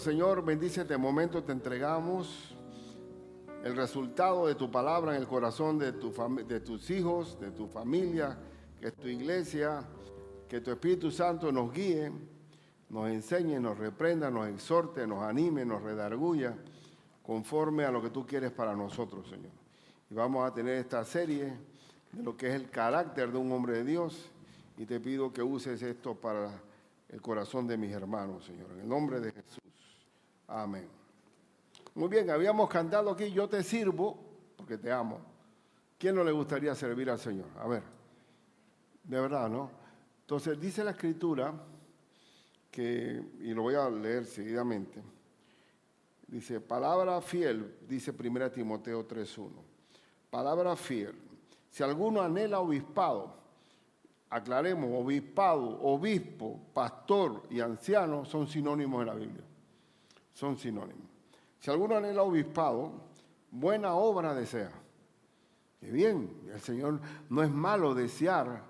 Señor, bendice este momento, te entregamos el resultado de tu palabra en el corazón de tus hijos, de tu familia, que es tu iglesia, que tu Espíritu Santo nos guíe, nos enseñe, nos reprenda, nos exhorte, nos anime, nos redarguya, conforme a lo que tú quieres para nosotros, Señor. Y vamos a tener esta serie de lo que es el carácter de un hombre de Dios, y te pido que uses esto para el corazón de mis hermanos, Señor, en el nombre de Jesús. Amén. Muy bien, habíamos cantado aquí, yo te sirvo porque te amo. ¿Quién no le gustaría servir al Señor? A ver, de verdad, ¿no? Entonces dice la Escritura que, y lo voy a leer seguidamente, dice, palabra fiel, dice 1 Timoteo 3:1, palabra fiel. Si alguno anhela obispado, aclaremos, obispado, obispo, pastor y anciano son sinónimos en la Biblia. Son sinónimos. Si alguno anhela obispado, buena obra desea. Y bien, el Señor no es malo desear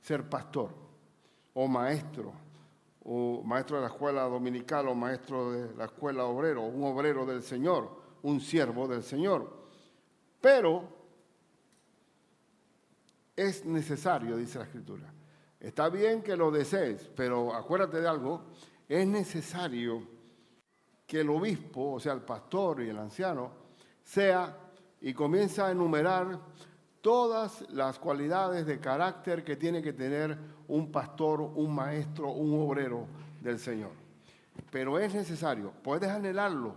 ser pastor o maestro de la escuela dominical o maestro de la escuela obrero, un obrero del Señor, un siervo del Señor. Pero es necesario, dice la Escritura. Está bien que lo desees, pero acuérdate de algo, es necesario que el obispo, o sea, el pastor y el anciano, sea, y comienza a enumerar todas las cualidades de carácter que tiene que tener un pastor, un maestro, un obrero del Señor. Pero es necesario, puedes anhelarlo,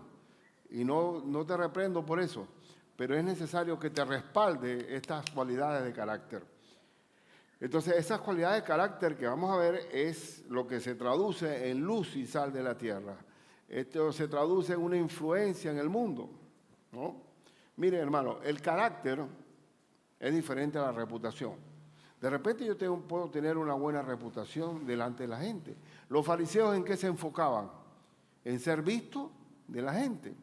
y no te reprendo por eso, pero es necesario que te respalde estas cualidades de carácter. Entonces, esas cualidades de carácter que vamos a ver es lo que se traduce en luz y sal de la tierra. Esto se traduce en una influencia en el mundo, ¿no? Miren, hermano, el carácter es diferente a la reputación. De repente yo puedo tener una buena reputación delante de la gente. Los fariseos, ¿en qué se enfocaban? En ser visto de la gente.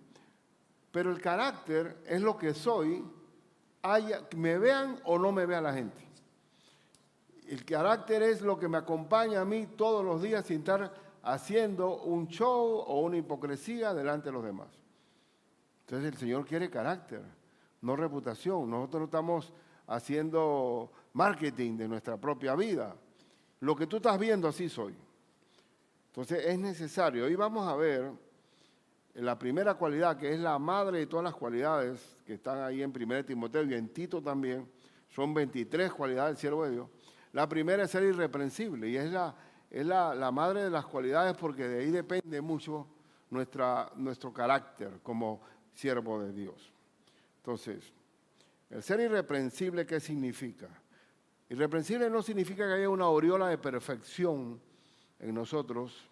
Pero el carácter es lo que soy, me vean o no me vea la gente. El carácter es lo que me acompaña a mí todos los días sin estar haciendo un show o una hipocresía delante de los demás. Entonces el Señor quiere carácter, no reputación. Nosotros no estamos haciendo marketing de nuestra propia vida. Lo que tú estás viendo, así soy. Entonces es necesario. Hoy vamos a ver la primera cualidad, que es la madre de todas las cualidades que están ahí en 1 Timoteo y en Tito también. Son 23 cualidades del siervo de Dios. La primera es ser irreprensible, y es la madre de las cualidades, porque de ahí depende mucho nuestro carácter como siervo de Dios. Entonces, el ser irreprensible, ¿qué significa? Irreprensible no significa que haya una aureola de perfección en nosotros.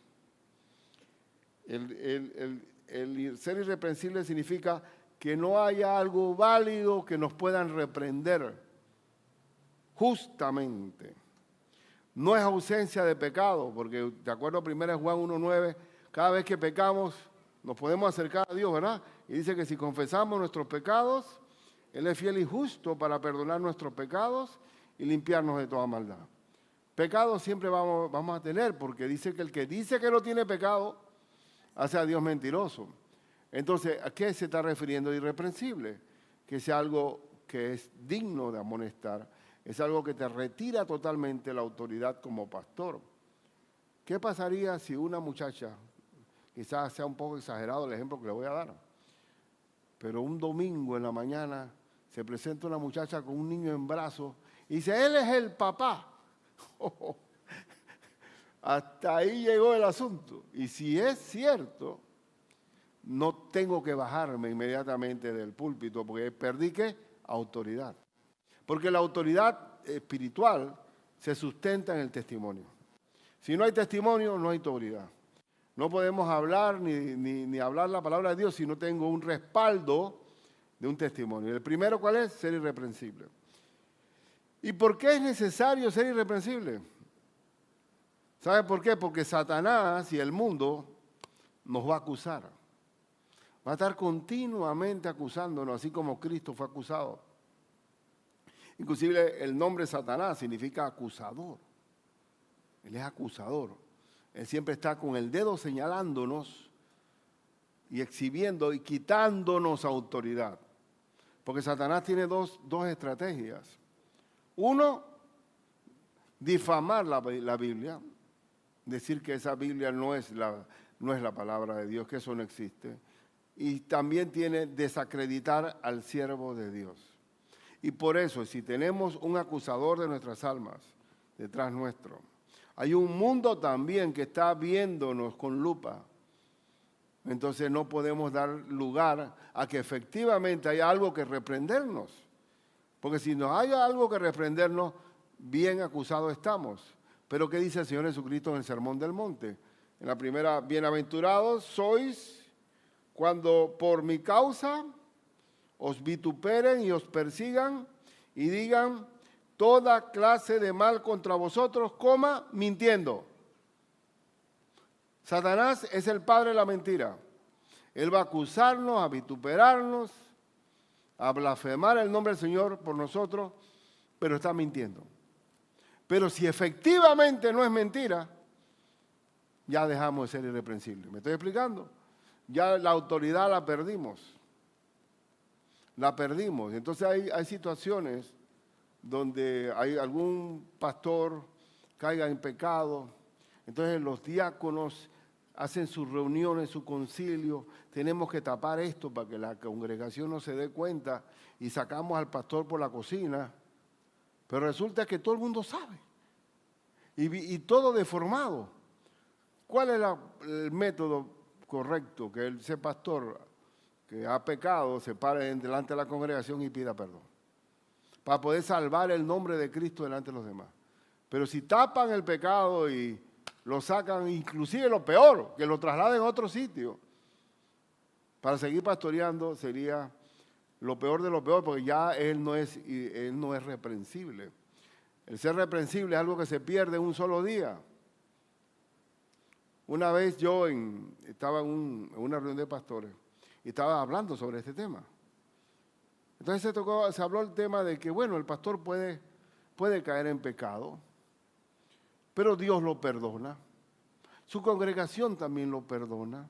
El ser irreprensible significa que no haya algo válido que nos puedan reprender justamente. No es ausencia de pecado, porque de acuerdo a 1 Juan 1:9, cada vez que pecamos nos podemos acercar a Dios, ¿verdad? Y dice que si confesamos nuestros pecados, Él es fiel y justo para perdonar nuestros pecados y limpiarnos de toda maldad. Pecados siempre vamos a tener, porque dice que el que dice que no tiene pecado, hace a Dios mentiroso. Entonces, ¿a qué se está refiriendo irreprensible? Que sea algo que es digno de amonestar. Es algo que te retira totalmente la autoridad como pastor. ¿Qué pasaría si una muchacha, quizás sea un poco exagerado el ejemplo que le voy a dar, pero un domingo en la mañana se presenta una muchacha con un niño en brazos y dice, él es el papá? Hasta ahí llegó el asunto. Y si es cierto, no tengo que bajarme inmediatamente del púlpito, porque perdí, ¿qué? Autoridad. Porque la autoridad espiritual se sustenta en el testimonio. Si no hay testimonio, no hay autoridad. No podemos hablar ni hablar la palabra de Dios si no tengo un respaldo de un testimonio. El primero, ¿cuál es? Ser irreprensible. ¿Y por qué es necesario ser irreprensible? ¿Sabe por qué? Porque Satanás y el mundo nos va a acusar. Va a estar continuamente acusándonos, así como Cristo fue acusado. Inclusive el nombre Satanás significa acusador. Él es acusador. Él siempre está con el dedo señalándonos y exhibiendo y quitándonos autoridad. Porque Satanás tiene dos estrategias. Uno, difamar la Biblia, decir que esa Biblia no es la palabra de Dios, que eso no existe. Y también tiene desacreditar al siervo de Dios. Y por eso, si tenemos un acusador de nuestras almas detrás nuestro, hay un mundo también que está viéndonos con lupa. Entonces no podemos dar lugar a que efectivamente haya algo que reprendernos. Porque si no hay algo que reprendernos, bien acusados estamos. Pero ¿qué dice el Señor Jesucristo en el Sermón del Monte? En la primera, bienaventurados sois cuando por mi causa os vituperen y os persigan y digan toda clase de mal contra vosotros, mintiendo. Satanás es el padre de la mentira. Él va a acusarnos, a vituperarnos, a blasfemar el nombre del Señor por nosotros, pero está mintiendo. Pero si efectivamente no es mentira, ya dejamos de ser irreprensibles. ¿Me estoy explicando? Ya la autoridad la perdimos. La perdimos. Entonces hay situaciones donde hay algún pastor caiga en pecado. Entonces los diáconos hacen sus reuniones, su concilio. Tenemos que tapar esto para que la congregación no se dé cuenta y sacamos al pastor por la cocina. Pero resulta que todo el mundo sabe y todo deformado. ¿Cuál es el método correcto? Que ese pastor que ha pecado se pare delante de la congregación y pida perdón, para poder salvar el nombre de Cristo delante de los demás. Pero si tapan el pecado y lo sacan, inclusive lo peor, que lo trasladen a otro sitio, para seguir pastoreando, sería lo peor de lo peor, porque ya él no es reprensible. El ser reprensible es algo que se pierde en un solo día. Una vez yo estaba en una reunión de pastores y estaba hablando sobre este tema. Entonces se habló el tema de que, bueno, el pastor puede caer en pecado, pero Dios lo perdona. Su congregación también lo perdona.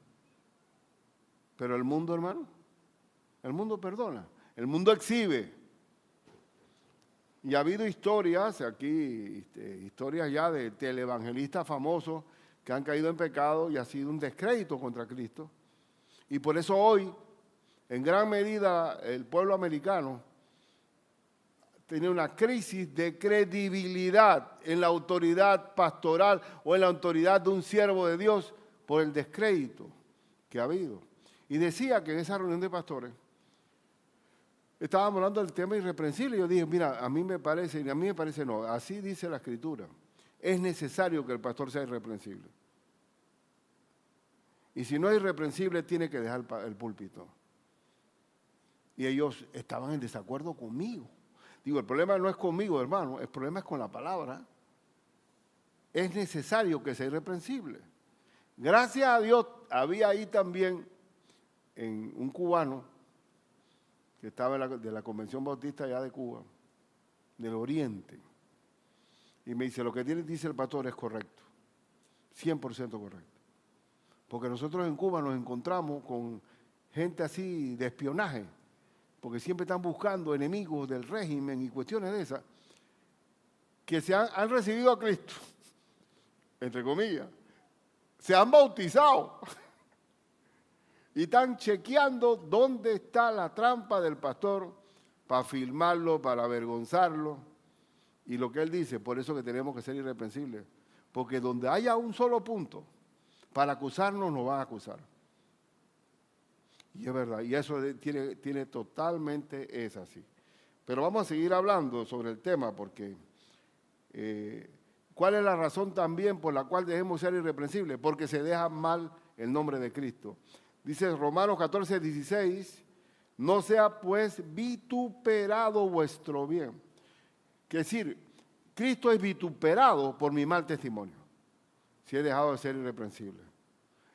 Pero el mundo, hermano, el mundo perdona, el mundo exhibe. Y ha habido historias aquí, historias ya de televangelistas famosos que han caído en pecado y ha sido un descrédito contra Cristo. Y por eso hoy, en gran medida, el pueblo americano tiene una crisis de credibilidad en la autoridad pastoral o en la autoridad de un siervo de Dios por el descrédito que ha habido. Y decía que en esa reunión de pastores estábamos hablando del tema irreprensible y yo dije, mira, a mí me parece no, así dice la Escritura. Es necesario que el pastor sea irreprensible. Y si no es irreprensible, tiene que dejar el púlpito. Y ellos estaban en desacuerdo conmigo. Digo, el problema no es conmigo, hermano, el problema es con la palabra. Es necesario que sea irreprensible. Gracias a Dios, había ahí también un cubano que estaba de la Convención Bautista allá de Cuba, del Oriente. Y me dice, lo que dice el pastor es correcto, 100% correcto. Porque nosotros en Cuba nos encontramos con gente así de espionaje, porque siempre están buscando enemigos del régimen y cuestiones de esas, que han recibido a Cristo, entre comillas, se han bautizado y están chequeando dónde está la trampa del pastor para filmarlo, para avergonzarlo. Y lo que él dice, por eso que tenemos que ser irreprensibles, porque donde haya un solo punto para acusarnos, nos van a acusar. Y es verdad, y eso tiene totalmente, es así. Pero vamos a seguir hablando sobre el tema, porque ¿cuál es la razón también por la cual debemos ser irreprensibles? Porque se deja mal el nombre de Cristo. Dice Romanos 14, 16, no sea pues vituperado vuestro bien. Es decir, Cristo es vituperado por mi mal testimonio, si he dejado de ser irreprensible.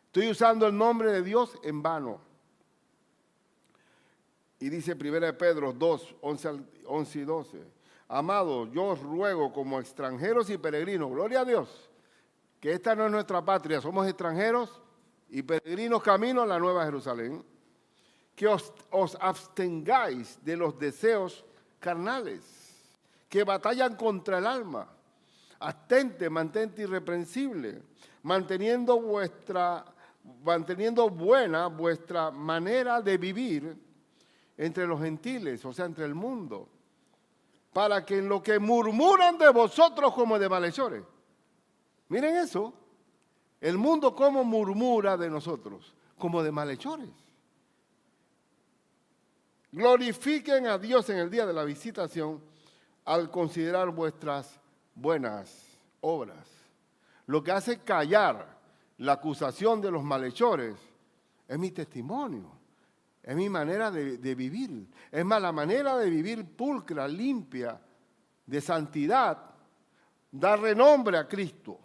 Estoy usando el nombre de Dios en vano. Y dice 1 Pedro 2, 11 y 12. Amados, yo os ruego como extranjeros y peregrinos, gloria a Dios, que esta no es nuestra patria, somos extranjeros y peregrinos camino a la Nueva Jerusalén, que os abstengáis de los deseos carnales, que batallan contra el alma. Abstente, mantente irreprensible, manteniendo buena vuestra manera de vivir entre los gentiles, o sea, entre el mundo, para que en lo que murmuran de vosotros como de malhechores. Miren eso, el mundo como murmura de nosotros, como de malhechores. Glorifiquen a Dios en el día de la visitación al considerar vuestras buenas obras. Lo que hace callar la acusación de los malhechores es mi testimonio, es mi manera de vivir. Es más, la manera de vivir pulcra, limpia, de santidad, da renombre a Cristo.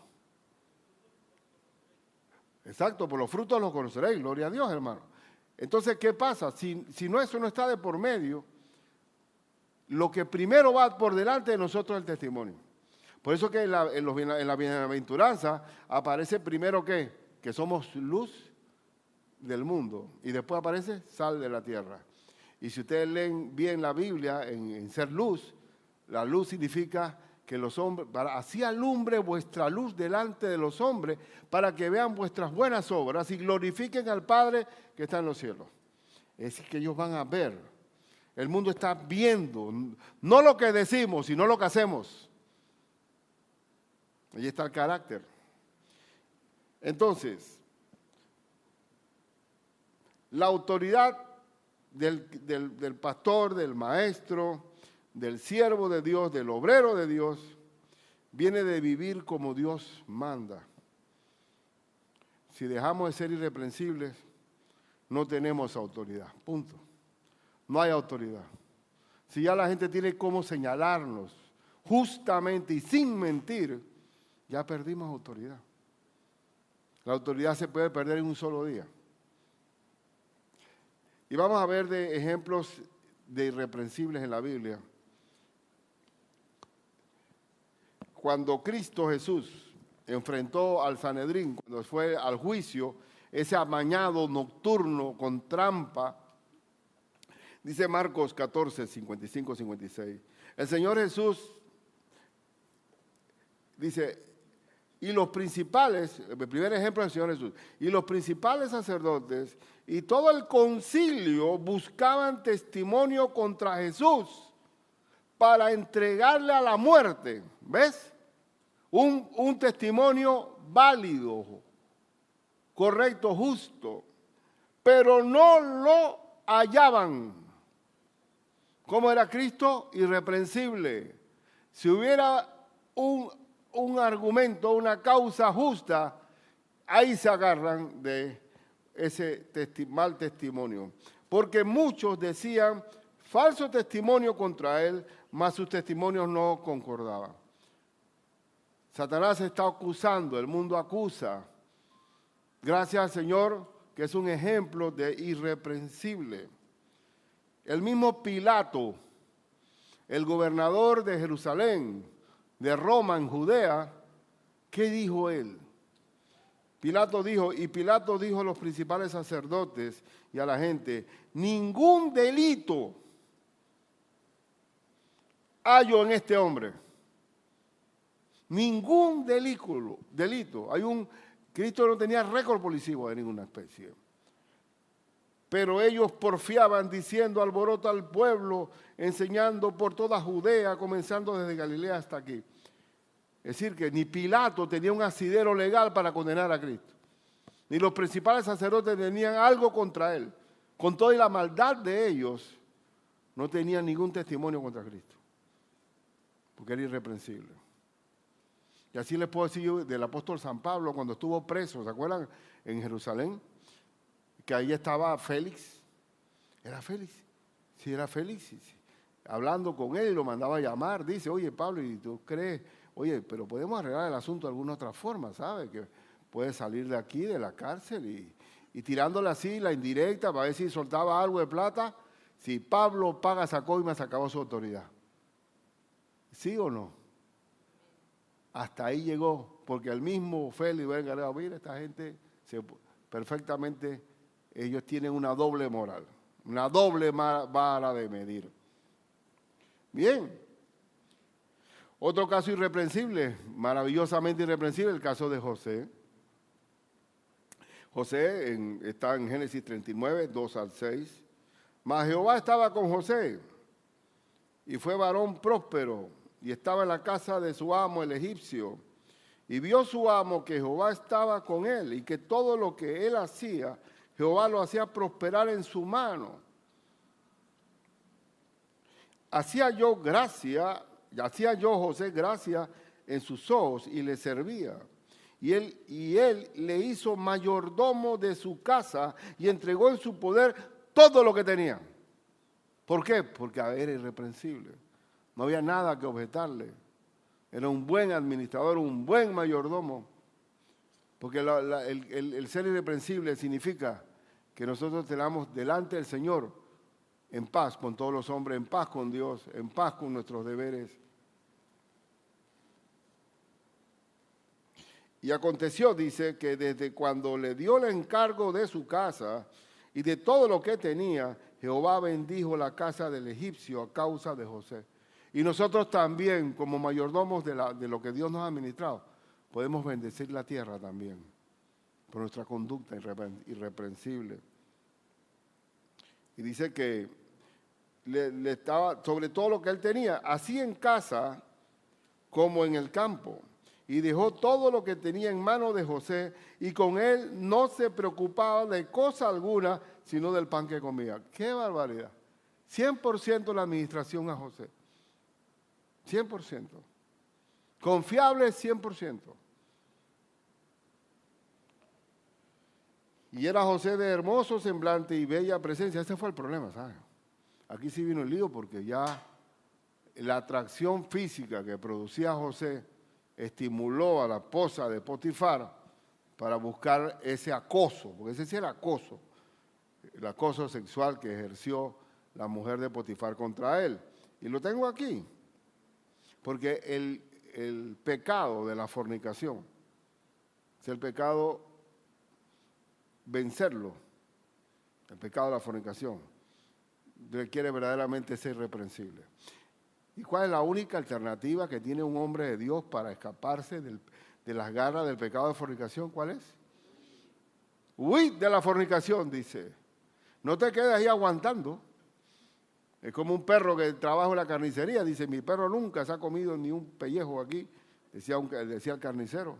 Exacto, por los frutos los conoceréis, gloria a Dios, hermano. Entonces, ¿qué pasa? Si eso no está de por medio, lo que primero va por delante de nosotros es el testimonio. Por eso que en la bienaventuranza aparece primero que somos luz del mundo y después aparece sal de la tierra. Y si ustedes leen bien la Biblia en ser luz, la luz significa que los hombres, así alumbre vuestra luz delante de los hombres para que vean vuestras buenas obras y glorifiquen al Padre que está en los cielos. Es decir, que ellos van a ver. El mundo está viendo, no lo que decimos, sino lo que hacemos. Ahí está el carácter. Entonces, la autoridad del pastor, del maestro, del siervo de Dios, del obrero de Dios, viene de vivir como Dios manda. Si dejamos de ser irreprensibles, no tenemos autoridad, punto. No hay autoridad. Si ya la gente tiene cómo señalarnos justamente y sin mentir, ya perdimos autoridad. La autoridad se puede perder en un solo día. Y vamos a ver de ejemplos de irreprensibles en la Biblia. Cuando Cristo Jesús enfrentó al Sanedrín, cuando fue al juicio, ese amañado nocturno con trampa, dice Marcos 14, 55, 56. El Señor Jesús dice, y los principales, el primer ejemplo del Señor Jesús, y los principales sacerdotes y todo el concilio buscaban testimonio contra Jesús para entregarle a la muerte. ¿Ves? Un testimonio válido, correcto, justo, pero no lo hallaban. ¿Cómo era Cristo? Irreprensible. Si hubiera un argumento, una causa justa, ahí se agarran de ese mal testimonio. Porque muchos decían falso testimonio contra él, mas sus testimonios no concordaban. Satanás está acusando, el mundo acusa. Gracias al Señor, que es un ejemplo de irreprensible. El mismo Pilato, el gobernador de Jerusalén, de Roma en Judea, ¿qué dijo él? Pilato dijo a los principales sacerdotes y a la gente, ningún delito hallo en este hombre. Ningún delito. Cristo no tenía récord policivo de ninguna especie. Pero ellos porfiaban diciendo, alborota al pueblo, enseñando por toda Judea, comenzando desde Galilea hasta aquí. Es decir, que ni Pilato tenía un asidero legal para condenar a Cristo. Ni los principales sacerdotes tenían algo contra él. Con toda la maldad de ellos, no tenían ningún testimonio contra Cristo. Porque era irreprensible. Y así les puedo decir yo del apóstol San Pablo cuando estuvo preso, ¿se acuerdan? En Jerusalén, que ahí estaba Félix. ¿Era Félix? Sí, era Félix. Sí. Hablando con él, lo mandaba a llamar. Dice, oye, Pablo, ¿y tú crees? Oye, pero podemos arreglar el asunto de alguna otra forma, ¿sabes? Que puede salir de aquí, de la cárcel, y tirándole así la indirecta para ver si soltaba algo de plata. Si Pablo paga esa coima, se acabó su autoridad. ¿Sí o no? Hasta ahí llegó, porque el mismo Félix, venga, mira, esta gente, perfectamente, ellos tienen una doble moral, una doble vara de medir. Bien. Otro caso irreprensible, maravillosamente irreprensible, el caso de José. José está en Génesis 39, 2 al 6. Mas Jehová estaba con José, y fue varón próspero, y estaba en la casa de su amo el egipcio. Y vio su amo que Jehová estaba con él, y que todo lo que él hacía, Jehová lo hacía prosperar en su mano. Hacía yo José gracia en sus ojos, y le servía. Y él le hizo mayordomo de su casa, y entregó en su poder todo lo que tenía. ¿Por qué? Porque era irreprensible. No había nada que objetarle. Era un buen administrador, un buen mayordomo. Porque el ser irreprensible significa que nosotros tenemos delante del Señor en paz con todos los hombres, en paz con Dios, en paz con nuestros deberes. Y aconteció, dice, que desde cuando le dio el encargo de su casa y de todo lo que tenía, Jehová bendijo la casa del egipcio a causa de José. Y nosotros también, como mayordomos de lo que Dios nos ha administrado, podemos bendecir la tierra también por nuestra conducta irreprensible. Y dice que le estaba, sobre todo lo que él tenía, así en casa como en el campo. Y dejó todo lo que tenía en manos de José, y con él no se preocupaba de cosa alguna, sino del pan que comía. ¡Qué barbaridad! 100% la administración a José. 100%. Confiable 100%. Y era José de hermoso semblante y bella presencia. Ese fue el problema, ¿sabes? Aquí sí vino el lío porque ya la atracción física que producía José estimuló a la esposa de Potifar para buscar ese acoso, porque ese sí era acoso, el acoso sexual que ejerció la mujer de Potifar contra él. Y lo tengo aquí, porque el pecado de la fornicación, es el pecado, vencerlo, el pecado de la fornicación, requiere verdaderamente ser irreprensible. ¿Y cuál es la única alternativa que tiene un hombre de Dios para escaparse de las garras del pecado de fornicación? ¿Cuál es? Huid de la fornicación, dice. No te quedes ahí aguantando. Es como un perro que trabaja en la carnicería. Dice, mi perro nunca se ha comido ni un pellejo aquí, decía el carnicero.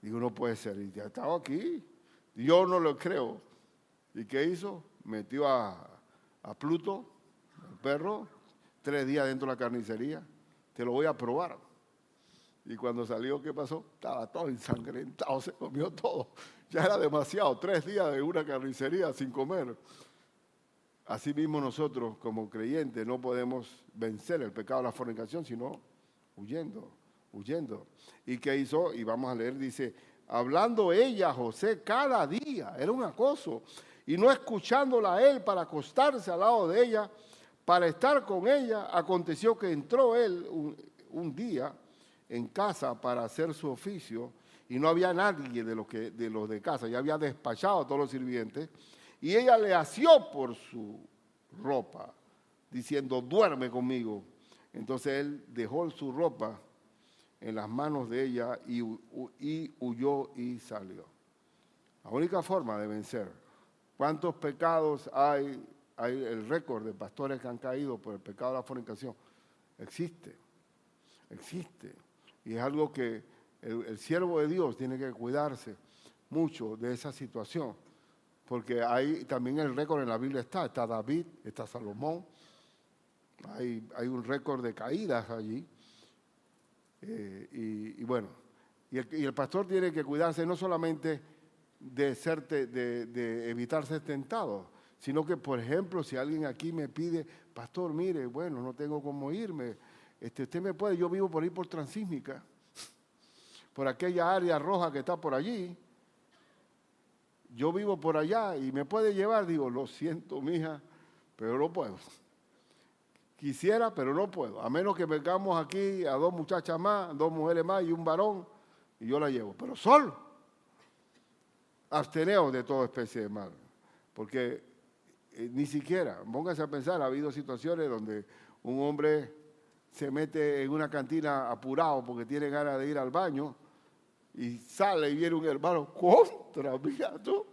Digo, no puede ser. Y ya estaba aquí. Yo no lo creo. ¿Y qué hizo? Metió a Pluto, el perro, 3 días dentro de la carnicería. Te lo voy a probar. Y cuando salió, ¿qué pasó? Estaba todo ensangrentado, se comió todo. Ya era demasiado, 3 días de una carnicería sin comer. Así mismo nosotros, como creyentes, no podemos vencer el pecado de la fornicación, sino huyendo. ¿Y qué hizo? Y vamos a leer, dice, hablando ella a José cada día, era un acoso, y no escuchándola a él para acostarse al lado de ella, para estar con ella, aconteció que entró él un día en casa para hacer su oficio, y no había nadie de los de casa, ya había despachado a todos los sirvientes, y ella le asió por su ropa, diciendo, duerme conmigo. Entonces él dejó su ropa en las manos de ella y huyó y salió. La única forma de vencer. ¿Cuántos pecados hay el récord de pastores que han caído por el pecado de la fornicación? Existe. Y es algo que el siervo de Dios tiene que cuidarse mucho de esa situación. Porque hay también el récord en la Biblia está David, está Salomón, hay un récord de caídas allí. Y bueno, y el pastor tiene que cuidarse no solamente de evitar ser tentado, sino que, por ejemplo, si alguien aquí me pide, pastor, mire, bueno, no tengo cómo irme, usted me puede, yo vivo por ahí por Transísmica, por aquella área roja que está por allí, yo vivo por allá y me puede llevar. Digo, lo siento, mija, pero no puedo. Quisiera, pero no puedo. A menos que vengamos aquí a 2 muchachas más, 2 mujeres más y un varón, y yo la llevo. Pero solo. absteneos de toda especie de mal. Porque ni siquiera, póngase a pensar, ha habido situaciones donde un hombre se mete en una cantina apurado porque tiene ganas de ir al baño y sale y viene un hermano, contra, mira tú.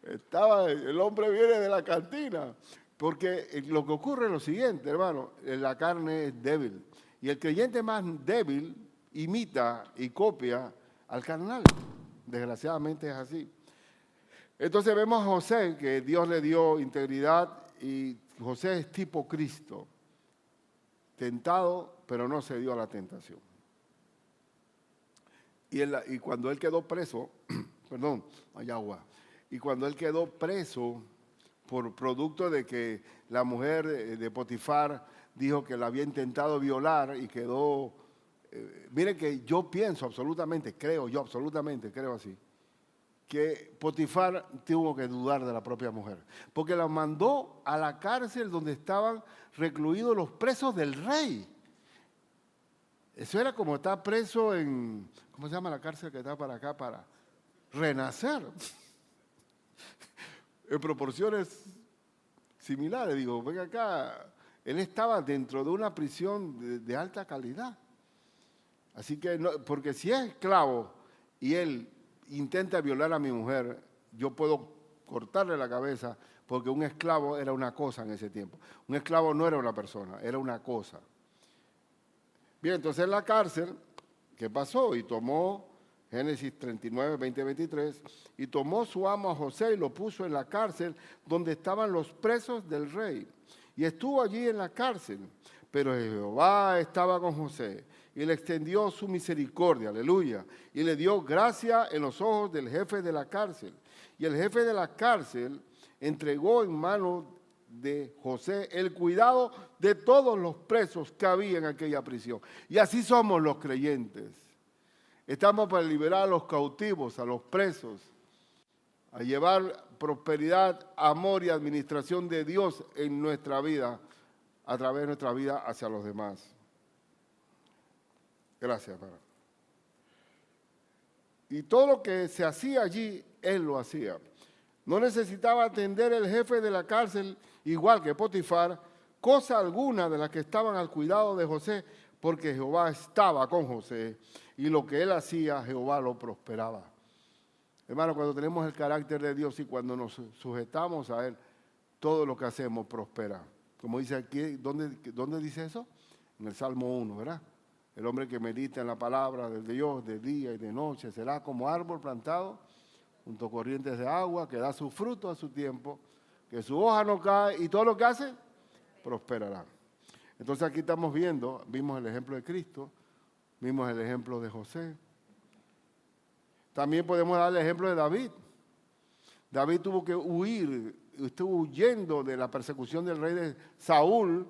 El hombre viene de la cantina. Porque lo que ocurre es lo siguiente, hermano, la carne es débil. Y el creyente más débil imita y copia al carnal. Desgraciadamente es así. Entonces vemos a José, que Dios le dio integridad, y José es tipo Cristo. Tentado, pero no se dio a la tentación. Y cuando él quedó preso, perdón, hay agua. Y cuando él quedó preso por producto de que la mujer de Potifar dijo que la había intentado violar y quedó... miren que yo pienso absolutamente, creo así, que Potifar tuvo que dudar de la propia mujer, porque la mandó a la cárcel donde estaban recluidos los presos del rey. Eso era como estar preso en, ¿cómo se llama la cárcel que está para acá? Para Renacer. En proporciones similares, digo, venga acá, él estaba dentro de una prisión de alta calidad. Así que, no, porque si es esclavo y él intenta violar a mi mujer, yo puedo cortarle la cabeza, porque un esclavo era una cosa en ese tiempo. Un esclavo no era una persona, era una cosa. Bien, entonces en la cárcel, ¿qué pasó? Y tomó, Génesis 39, 20, 23, y tomó su amo a José y lo puso en la cárcel donde estaban los presos del rey. Y estuvo allí en la cárcel, pero Jehová estaba con José y le extendió su misericordia, aleluya, y le dio gracia en los ojos del jefe de la cárcel. Y el jefe de la cárcel entregó en manos de José el cuidado de todos los presos que había en aquella prisión. Y así somos los creyentes. Estamos para liberar a los cautivos, a los presos, a llevar prosperidad, amor y administración de Dios en nuestra vida, a través de nuestra vida hacia los demás. Gracias, Padre. Y todo lo que se hacía allí, él lo hacía. No necesitaba atender el jefe de la cárcel, igual que Potifar, cosa alguna de las que estaban al cuidado de José, porque Jehová estaba con José y lo que él hacía, Jehová lo prosperaba. Hermano, cuando tenemos el carácter de Dios y cuando nos sujetamos a Él, todo lo que hacemos prospera. Como dice aquí, ¿dónde dice eso? En el Salmo 1, ¿verdad? El hombre que medita en la palabra de Dios de día y de noche será como árbol plantado junto a corrientes de agua, que da su fruto a su tiempo, que su hoja no cae y todo lo que hace prosperará. Entonces aquí vimos el ejemplo de Cristo, vimos el ejemplo de José. También podemos dar el ejemplo de David. David tuvo que huir, estuvo huyendo de la persecución del rey de Saúl,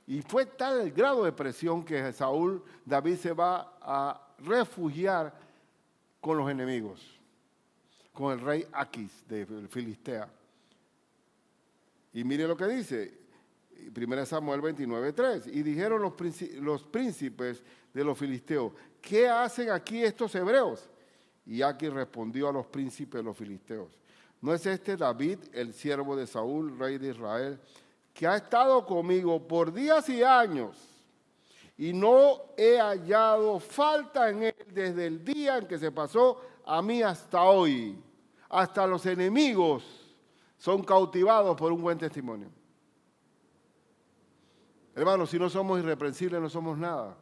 y fue tal el grado de presión que David se va a refugiar con los enemigos, con el rey Aquis de Filistea. Y mire lo que dice, 1 Samuel 29:3, y dijeron los príncipes de los filisteos, ¿qué hacen aquí estos hebreos? Y Aquis respondió a los príncipes de los filisteos, ¿no es este David, el siervo de Saúl, rey de Israel, que ha estado conmigo por días y años, y no he hallado falta en él desde el día en que se pasó a mí hasta hoy? Hasta los enemigos son cautivados por un buen testimonio. Hermanos, si no somos irreprensibles, no somos nada.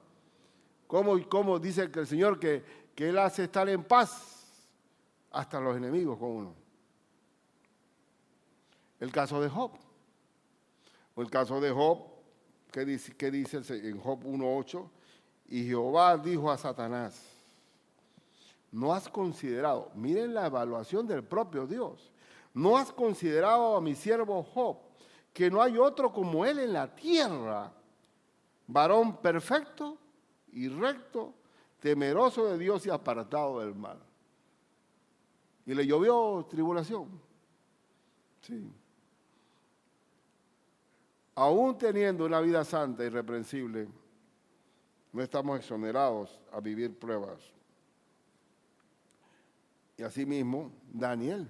¿Cómo dice el Señor que Él hace estar en paz hasta los enemigos con uno? El caso de Job. O el caso de Job, ¿qué dice en Job 1:8? Y Jehová dijo a Satanás, ¿no has considerado? Miren la evaluación del propio Dios. ¿No has considerado a mi siervo Job, que no hay otro como él en la tierra, varón perfecto y recto, temeroso de Dios y apartado del mal? Y le llovió tribulación. Sí. Aún teniendo una vida santa y irreprensible, no estamos exonerados a vivir pruebas. Y asimismo, Daniel.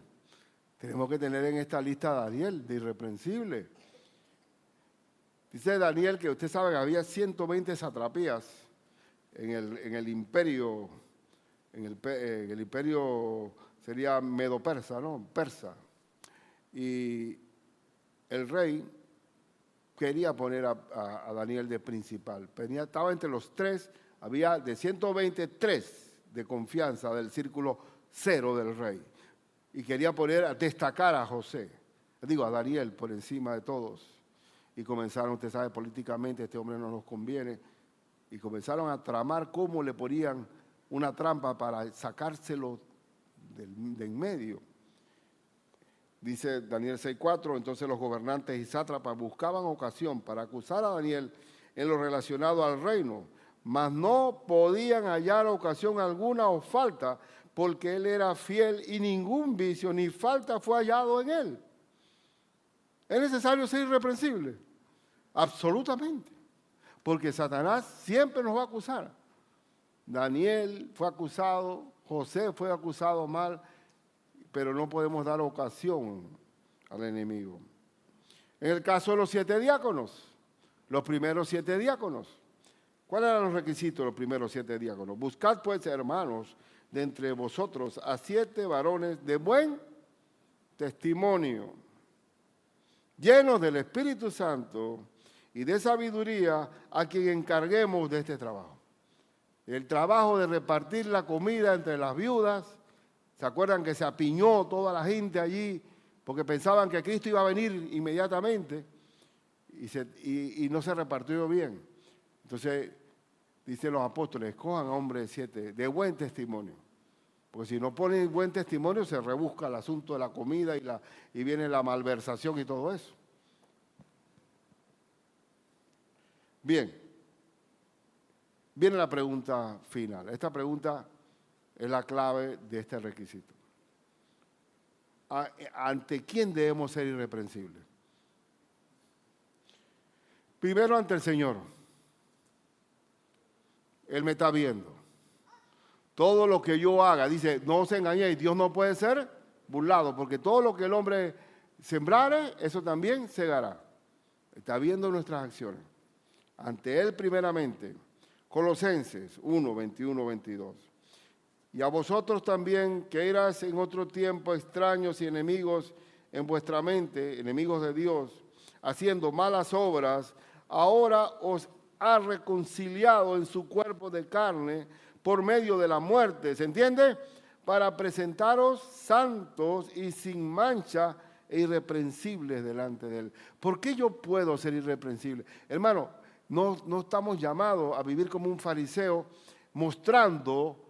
Tenemos que tener en esta lista a Daniel, de irreprensible. Dice Daniel que usted sabe que había 120 satrapías en el imperio, en el imperio sería medo-persa, ¿no? Persa. Y el rey quería poner a Daniel de principal. Estaba entre los tres, había de 120, 3 de confianza del círculo 0 del rey. Y quería destacar a a Daniel por encima de todos. Y comenzaron, usted sabe, políticamente este hombre no nos conviene. Y comenzaron a tramar cómo le ponían una trampa para sacárselo de en medio. Dice Daniel 6:4, entonces los gobernantes y sátrapas buscaban ocasión para acusar a Daniel en lo relacionado al reino, mas no podían hallar ocasión alguna o falta, porque él era fiel y ningún vicio ni falta fue hallado en él. ¿Es necesario ser irreprensible? Absolutamente, porque Satanás siempre nos va a acusar. Daniel fue acusado, José fue acusado mal, pero no podemos dar ocasión al enemigo. En el caso de los 7 diáconos, los primeros 7 diáconos, ¿cuáles eran los requisitos de los primeros 7 diáconos? Buscad pues, hermanos, de entre vosotros a 7 varones de buen testimonio, llenos del Espíritu Santo y de sabiduría, a quien encarguemos de este trabajo. El trabajo de repartir la comida entre las viudas. ¿Se acuerdan que se apiñó toda la gente allí porque pensaban que Cristo iba a venir inmediatamente y no se repartió bien? Entonces, dicen los apóstoles, escojan a hombres 7 de buen testimonio. Porque si no ponen buen testimonio, se rebusca el asunto de la comida y viene la malversación y todo eso. Bien, viene la pregunta final. Esta pregunta es la clave de este requisito. ¿Ante quién debemos ser irreprensibles? Primero ante el Señor. Él me está viendo. Todo lo que yo haga, dice, no os engañéis, Dios no puede ser burlado, porque todo lo que el hombre sembrare, eso también segará. Está viendo nuestras acciones. Ante Él primeramente. Colosenses 1, 21, 22. Y a vosotros también, que eras en otro tiempo extraños y enemigos en vuestra mente, enemigos de Dios, haciendo malas obras, ahora os ha reconciliado en su cuerpo de carne por medio de la muerte, ¿se entiende? Para presentaros santos y sin mancha e irreprensibles delante de Él. ¿Por qué yo puedo ser irreprensible? Hermano, no estamos llamados a vivir como un fariseo mostrando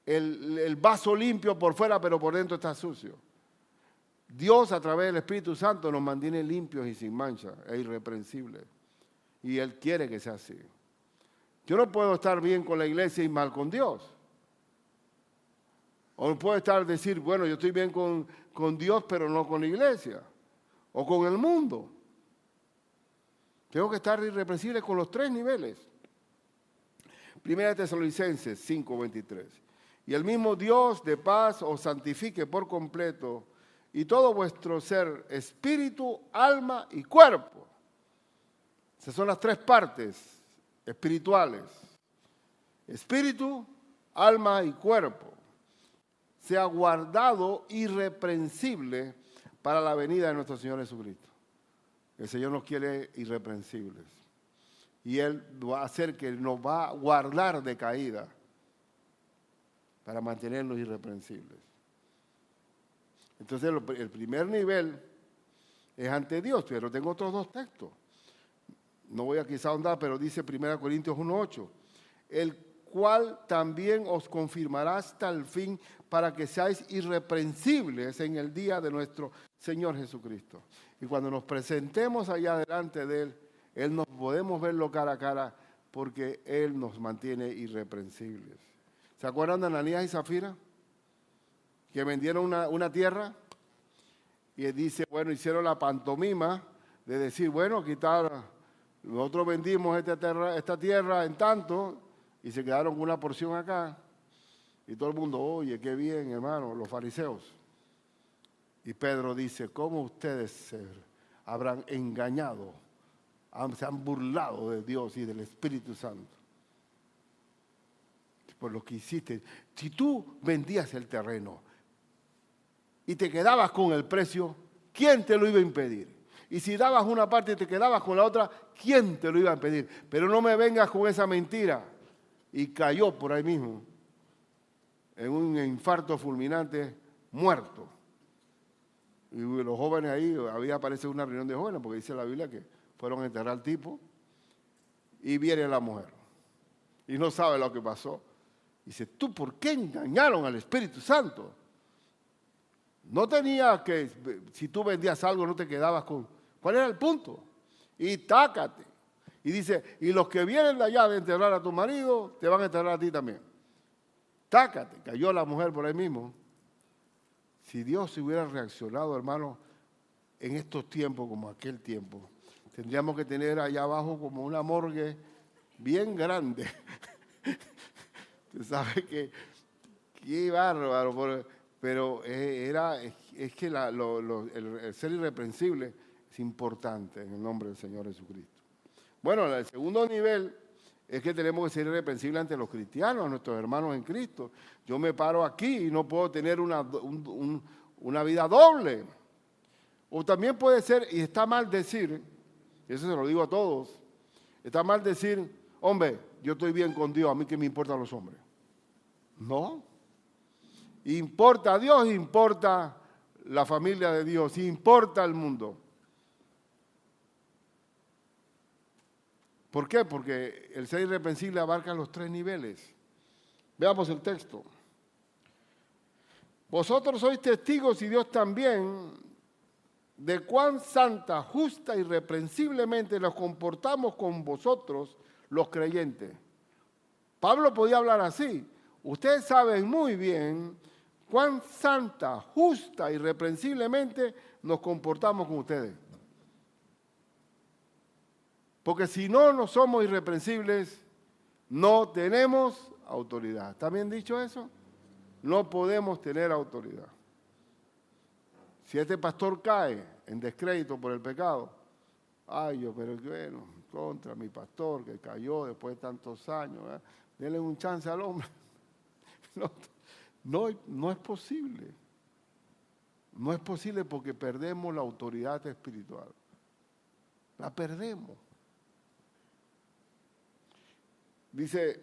el vaso limpio por fuera, pero por dentro está sucio. Dios, a través del Espíritu Santo, nos mantiene limpios y sin mancha e irreprensibles. Y Él quiere que sea así. Yo no puedo estar bien con la iglesia y mal con Dios. O no puedo decir, bueno, yo estoy bien con Dios, pero no con la iglesia. O con el mundo. Tengo que estar irreprensible con los 3 niveles. Primera Tesalonicenses 5:23. Y el mismo Dios de paz os santifique por completo y todo vuestro ser, espíritu, alma y cuerpo. Esas son las 3 partes espirituales. Espíritu, alma y cuerpo. Sea guardado irreprensible para la venida de nuestro Señor Jesucristo. El Señor nos quiere irreprensibles. Y Él va a hacer que nos va a guardar de caída para mantenernos irreprensibles. Entonces, el primer nivel es ante Dios, pero tengo otros 2 textos. No voy a quizá ahondar, pero dice 1 Corintios 1:8, el cual también os confirmará hasta el fin para que seáis irreprensibles en el día de nuestro Señor Jesucristo. Y cuando nos presentemos allá delante de Él nos podemos verlo cara a cara porque Él nos mantiene irreprensibles. ¿Se acuerdan de Ananías y Zafira? Que vendieron una tierra y dice, bueno, hicieron la pantomima de decir, bueno, nosotros vendimos esta tierra en tanto y se quedaron con una porción acá. Y todo el mundo, oye, qué bien, hermano, los fariseos. Y Pedro dice, ¿cómo ustedes se habrán engañado? Se han burlado de Dios y del Espíritu Santo. Por lo que hiciste. Si tú vendías el terreno y te quedabas con el precio, ¿quién te lo iba a impedir? Y si dabas una parte y te quedabas con la otra, ¿quién te lo iba a impedir? Pero no me vengas con esa mentira. Y cayó por ahí mismo, en un infarto fulminante, muerto. Y los jóvenes ahí, había aparecido una reunión de jóvenes, porque dice la Biblia que fueron a enterrar al tipo, y viene la mujer. Y no sabe lo que pasó. Dice, ¿tú por qué engañaron al Espíritu Santo? No tenía que, si tú vendías algo, no te quedabas con... ¿Cuál era el punto? Y tácate. Y dice, y los que vienen de allá de enterrar a tu marido, te van a enterrar a ti también. Tácate. Cayó la mujer por ahí mismo. Si Dios hubiera reaccionado, hermano, en estos tiempos como aquel tiempo, tendríamos que tener allá abajo como una morgue bien grande. Tú sabes que, qué bárbaro, pero es que el ser irreprensible es importante en el nombre del Señor Jesucristo. Bueno, el segundo nivel es que tenemos que ser irreprensibles ante los cristianos, nuestros hermanos en Cristo. Yo me paro aquí y no puedo tener una vida doble. O también puede ser, y está mal decir, y eso se lo digo a todos, está mal decir, hombre, yo estoy bien con Dios, a mí qué me importan los hombres. No. Importa a Dios, importa la familia de Dios, importa el mundo. ¿Por qué? Porque el ser irreprensible abarca los tres niveles. Veamos el texto. Vosotros sois testigos y Dios también de cuán santa, justa y irreprensiblemente nos comportamos con vosotros los creyentes. Pablo podía hablar así. Ustedes saben muy bien cuán santa, justa y irreprensiblemente nos comportamos con ustedes. Porque si no somos irreprensibles, no tenemos autoridad. ¿Está bien dicho eso? No podemos tener autoridad. Si este pastor cae en descrédito por el pecado, ay, yo, pero bueno, contra mi pastor que cayó después de tantos años, denle un chance al hombre. No es posible. No es posible porque perdemos la autoridad espiritual. La perdemos. Dice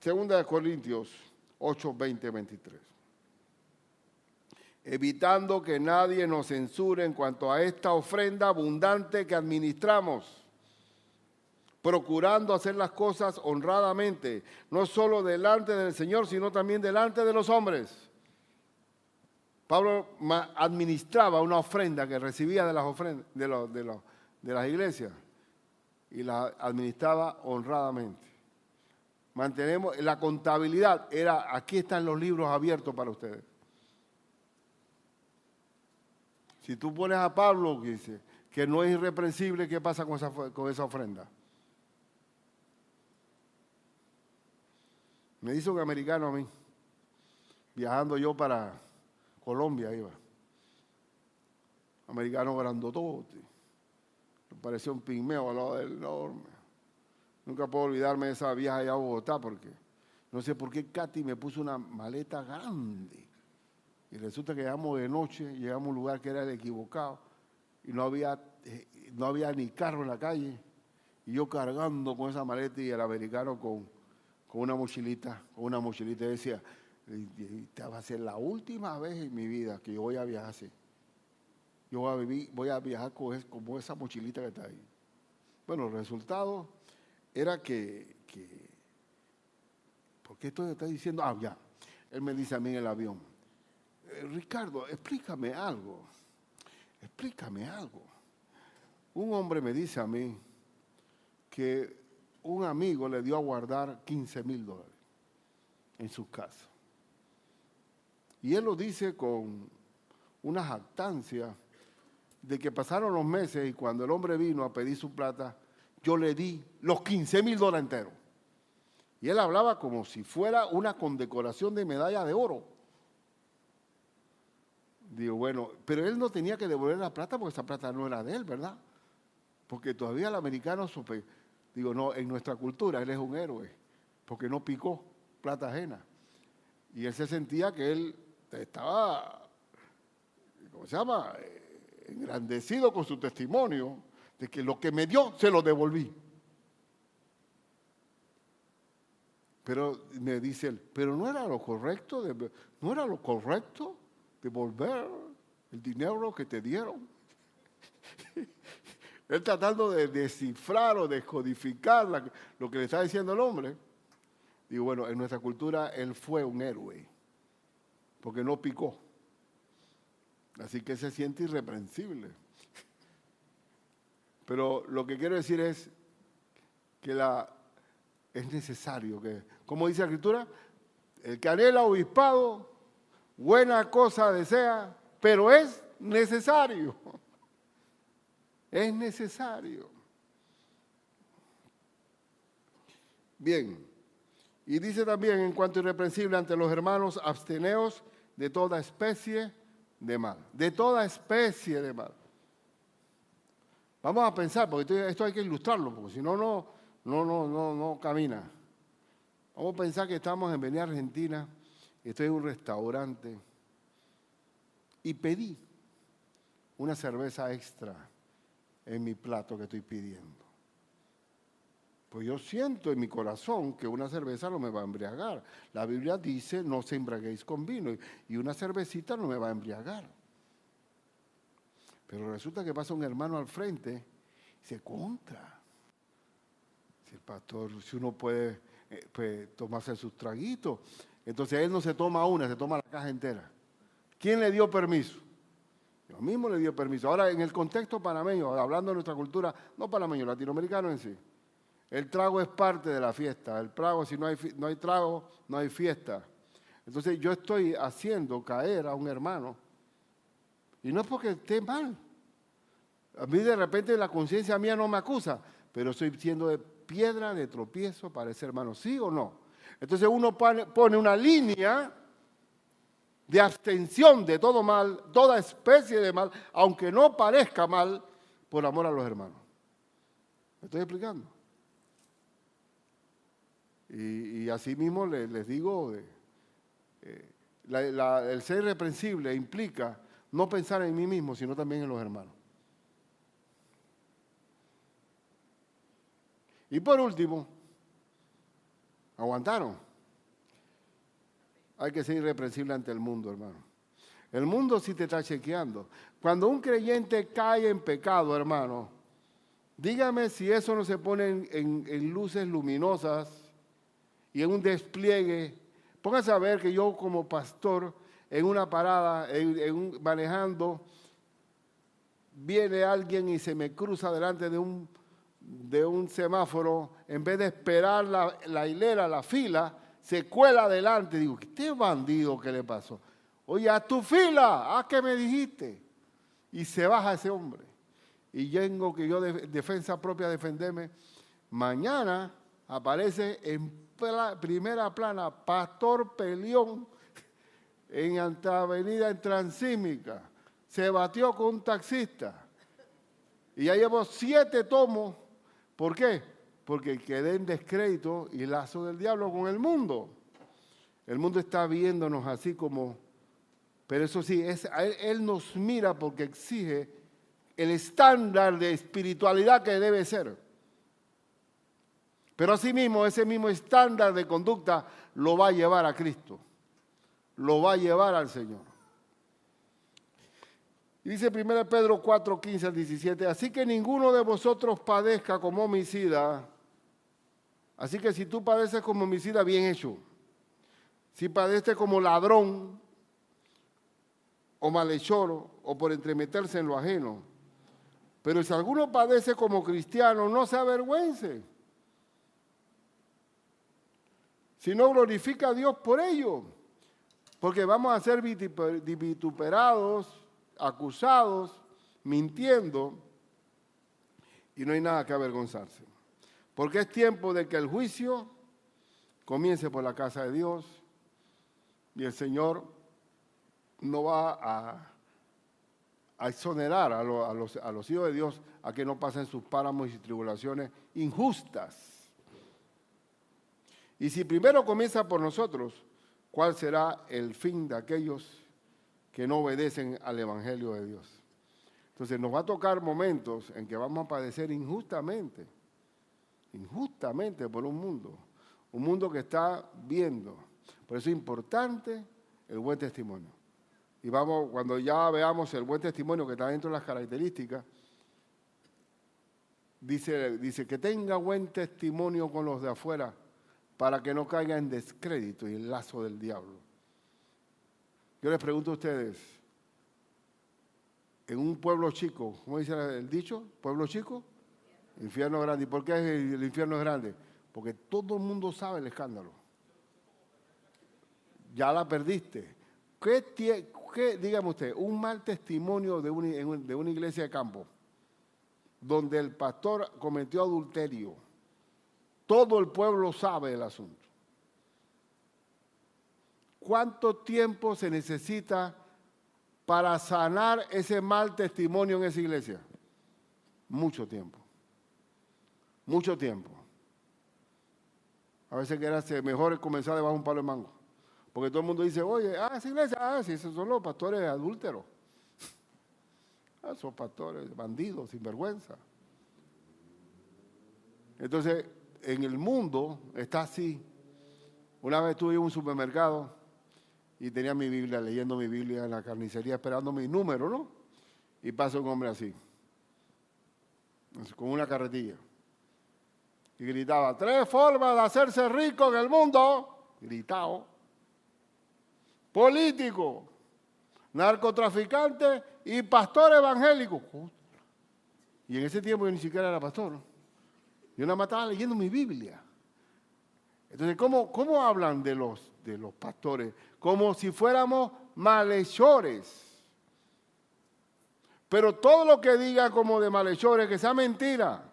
2 Corintios 8, 20, 23. Evitando que nadie nos censure en cuanto a esta ofrenda abundante que administramos, procurando hacer las cosas honradamente, no solo delante del Señor, sino también delante de los hombres. Pablo administraba una ofrenda que recibía de las ofrendas de las iglesias y la administraba honradamente. Mantenemos la contabilidad, aquí están los libros abiertos para ustedes. Si tú pones a Pablo que dice que no es irreprensible, ¿qué pasa con esa ofrenda? Me dice un americano a mí, viajando yo para Colombia iba. Americano grandotote. Me parecía un pigmeo al lado del enorme. Nunca puedo olvidarme de esa viaje allá a Bogotá porque no sé por qué Katy me puso una maleta grande. Y resulta que llegamos de noche, llegamos a un lugar que era el equivocado y no había ni carro en la calle. Y yo cargando con esa maleta y el americano con una mochilita, y decía, esta va a ser la última vez en mi vida que yo voy a viajar así. Yo voy a viajar como esa mochilita que está ahí. Bueno, el resultado era que ¿por qué esto está diciendo? Ya, él me dice a mí en el avión, Ricardo, explícame algo. Un hombre me dice a mí que un amigo le dio a guardar $15,000 en su casa. Y él lo dice con una jactancia de que pasaron los meses y cuando el hombre vino a pedir su plata, yo le di los $15,000 enteros. Y él hablaba como si fuera una condecoración de medalla de oro. Digo, bueno, pero él no tenía que devolver la plata porque esa plata no era de él, ¿verdad? Porque todavía el americano digo, no, en nuestra cultura él es un héroe, porque no picó plata ajena. Y él se sentía que él estaba, ¿cómo se llama? Engrandecido con su testimonio, de que lo que me dio se lo devolví. Pero me dice él, pero no era lo correcto, devolver el dinero que te dieron. Él tratando de descifrar o descodificar lo que le está diciendo el hombre. Digo, bueno, en nuestra cultura él fue un héroe, porque no picó. Así que se siente irreprensible. Pero lo que quiero decir es que es necesario que, como dice la Escritura, el que anhela obispado, buena cosa desea, pero es necesario. Es necesario. Bien, y dice también, en cuanto irreprensible ante los hermanos, absteneos de toda especie de mal. De toda especie de mal. Vamos a pensar, porque esto hay que ilustrarlo, porque si no, no camina. Vamos a pensar que estamos en Avenida Argentina, estoy en un restaurante y pedí una cerveza extra en mi plato que estoy pidiendo. Pues yo siento en mi corazón que una cerveza no me va a embriagar. La Biblia dice, no se embriaguéis con vino, y una cervecita no me va a embriagar. Pero resulta que pasa un hermano al frente y se contra. Si el pastor, si uno puede tomarse sus traguitos, entonces él no se toma una, se toma la caja entera. ¿Quién le dio permiso? Yo mismo le dio permiso. Ahora, en el contexto panameño, hablando de nuestra cultura, no panameño, latinoamericano en sí, el trago es parte de la fiesta. El trago, si no hay trago, no hay fiesta. Entonces yo estoy haciendo caer a un hermano. Y no es porque esté mal. A mí de repente la conciencia mía no me acusa, pero estoy siendo de piedra de tropiezo para ese hermano, ¿sí o no? Entonces uno pone una línea de abstención de todo mal, toda especie de mal, aunque no parezca mal, por amor a los hermanos. ¿Me estoy explicando? Y así mismo les digo, el ser irreprensible implica no pensar en mí mismo, sino también en los hermanos. Y por último, aguantaron. Hay que ser irreprensible ante el mundo, hermano. El mundo sí te está chequeando. Cuando un creyente cae en pecado, hermano, dígame si eso no se pone en luces luminosas y en un despliegue. Póngase a ver que yo como pastor, en una parada, manejando, viene alguien y se me cruza delante de un semáforo, en vez de esperar la hilera, la fila, se cuela adelante. Digo, ¿este bandido qué le pasó? Oye, a tu fila, ¿a qué me dijiste? Y se baja ese hombre. Y tengo que yo, defensa propia, defenderme. Mañana aparece en primera plana Pastor Pelión en Avenida en Transísmica. Se batió con un taxista. Y ya llevo 7 tomos. ¿Por qué? Porque quedé en descrédito y lazo del diablo con el mundo. El mundo está viéndonos así como... Pero eso sí, él nos mira porque exige el estándar de espiritualidad que debe ser. Pero asimismo, ese mismo estándar de conducta lo va a llevar a Cristo. Lo va a llevar al Señor. Y dice 1 Pedro 4, 15 al 17, así que ninguno de vosotros padezca como homicida. Así que si tú padeces como homicida, bien hecho. Si padeces como ladrón o malhechor o por entremeterse en lo ajeno. Pero si alguno padece como cristiano, no se avergüence, sino glorifica a Dios por ello. Porque vamos a ser vituperados, acusados, mintiendo, y no hay nada que avergonzarse. Porque es tiempo de que el juicio comience por la casa de Dios y el Señor no va a exonerar a los hijos de Dios a que no pasen sus páramos y tribulaciones injustas. Y si primero comienza por nosotros, ¿cuál será el fin de aquellos que no obedecen al Evangelio de Dios? Entonces nos va a tocar momentos en que vamos a padecer injustamente por un mundo que está viendo. Por eso es importante el buen testimonio. Y vamos, cuando ya veamos el buen testimonio que está dentro de las características, dice que tenga buen testimonio con los de afuera para que no caiga en descrédito y el lazo del diablo. Yo les pregunto a ustedes, en un pueblo chico, ¿cómo dice el dicho? ¿Pueblo chico? Infierno grande. ¿Y por qué el infierno es grande? Porque todo el mundo sabe el escándalo. Ya la perdiste. Dígame usted, un mal testimonio de una iglesia de campo, donde el pastor cometió adulterio, todo el pueblo sabe el asunto. ¿Cuánto tiempo se necesita para sanar ese mal testimonio en esa iglesia? Mucho tiempo. Mucho tiempo. A veces que era mejor comenzar debajo de un palo de mango. Porque todo el mundo dice, oye, esa iglesia, sí, esos son los pastores adúlteros. Son pastores bandidos, sinvergüenza. Entonces, en el mundo está así. Una vez estuve en un supermercado y tenía mi Biblia, leyendo mi Biblia en la carnicería, esperando mi número, ¿no? Y pasa un hombre así, con una carretilla. Y gritaba, 3 formas de hacerse rico en el mundo. Gritado. Político, narcotraficante y pastor evangélico. Y en ese tiempo yo ni siquiera era pastor, ¿no? Yo nada más estaba leyendo mi Biblia. Entonces, ¿cómo hablan de los pastores? Como si fuéramos malhechores. Pero todo lo que diga como de malhechores, que sea mentira.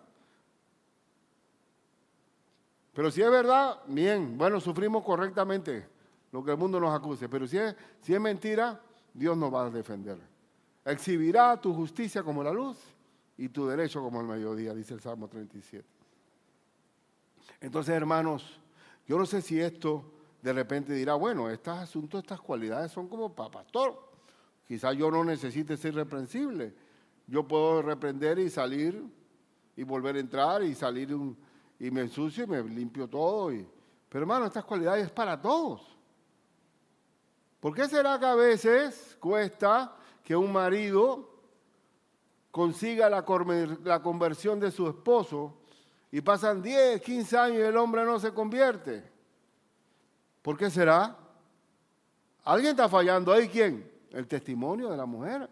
Pero si es verdad, bien, bueno, sufrimos correctamente lo que el mundo nos acuse. Pero si es mentira, Dios nos va a defender. Exhibirá tu justicia como la luz y tu derecho como el mediodía, dice el Salmo 37. Entonces, hermanos, yo no sé si esto de repente dirá, bueno, estos asuntos, estas cualidades son como para pastor. Quizás yo no necesite ser irreprensible. Yo puedo reprender y salir y volver a entrar y salir y me ensucio y me limpio todo. Pero hermano, estas cualidades es para todos. ¿Por qué será que a veces cuesta que un marido consiga la conversión de su esposo y pasan 10, 15 años y el hombre no se convierte? ¿Por qué será? ¿Alguien está fallando ahí? ¿Quién? El testimonio de la mujer.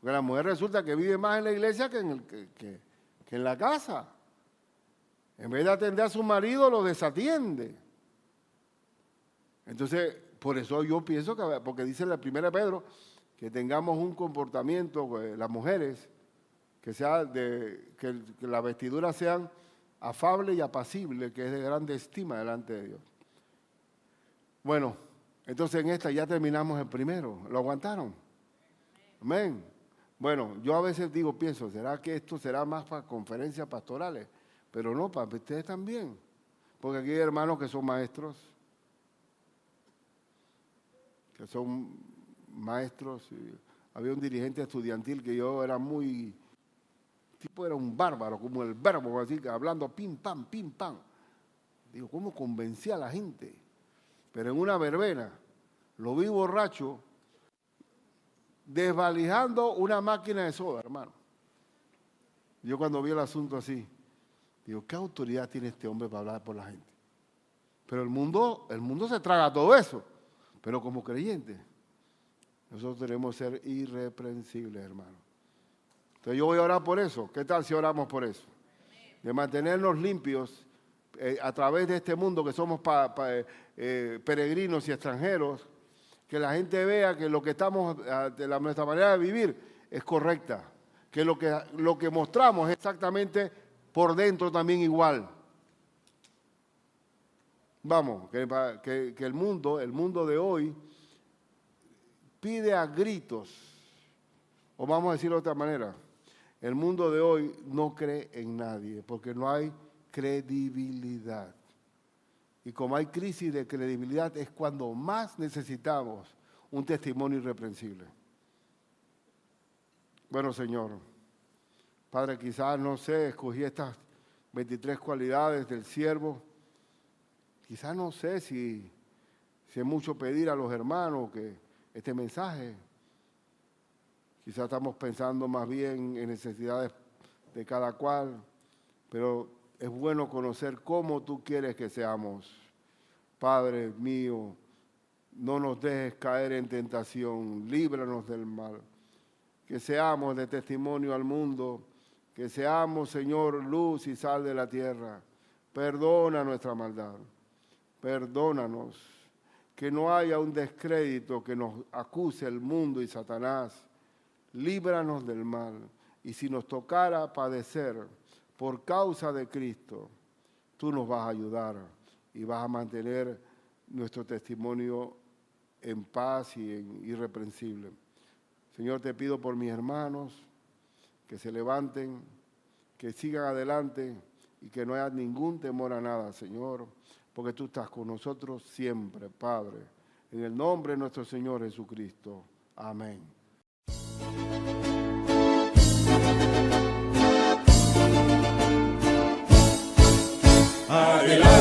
Porque la mujer resulta que vive más en la iglesia que en la casa. En vez de atender a su marido, lo desatiende. Entonces, por eso yo pienso que, porque dice la primera Pedro, que tengamos un comportamiento, las mujeres, que las vestiduras sean afables y apacibles, que es de grande estima delante de Dios. Bueno, entonces en esta ya terminamos el primero. ¿Lo aguantaron? Amén. Bueno, yo a veces pienso, ¿será que esto será más para conferencias pastorales? Pero no, para ustedes también. Porque aquí hay hermanos que son maestros. Había un dirigente estudiantil que yo era era un bárbaro, como el verbo, así, hablando pim, pam, pim, pam. Digo, ¿cómo convencía a la gente? Pero en una verbena, lo vi borracho, desvalijando una máquina de soda, hermano. Yo cuando vi el asunto así, digo, ¿qué autoridad tiene este hombre para hablar por la gente? Pero el mundo se traga todo eso. Pero como creyentes, nosotros tenemos que ser irreprensibles, hermano. Entonces yo voy a orar por eso. ¿Qué tal si oramos por eso? De mantenernos limpios a través de este mundo que somos peregrinos y extranjeros, que la gente vea que lo que estamos, nuestra manera de vivir es correcta, que lo que mostramos es exactamente por dentro también igual. Vamos, que el mundo de hoy pide a gritos, o vamos a decirlo de otra manera, el mundo de hoy no cree en nadie porque no hay credibilidad. Y como hay crisis de credibilidad es cuando más necesitamos un testimonio irreprensible. Bueno, Señor, Padre, quizás, no sé, escogí estas 23 cualidades del siervo. Quizás no sé si es mucho pedir a los hermanos que este mensaje, quizás estamos pensando más bien en necesidades de cada cual, pero es bueno conocer cómo tú quieres que seamos. Padre mío, no nos dejes caer en tentación, líbranos del mal. Que seamos de testimonio al mundo, que seamos, Señor, luz y sal de la tierra. Perdona nuestra maldad, perdónanos, que no haya un descrédito que nos acuse el mundo y Satanás. Líbranos del mal, y si nos tocara padecer por causa de Cristo, tú nos vas a ayudar y vas a mantener nuestro testimonio en paz y irreprensible. Señor, te pido por mis hermanos que se levanten, que sigan adelante y que no haya ningún temor a nada, Señor, porque tú estás con nosotros siempre, Padre. En el nombre de nuestro Señor Jesucristo. Amén. Adelante.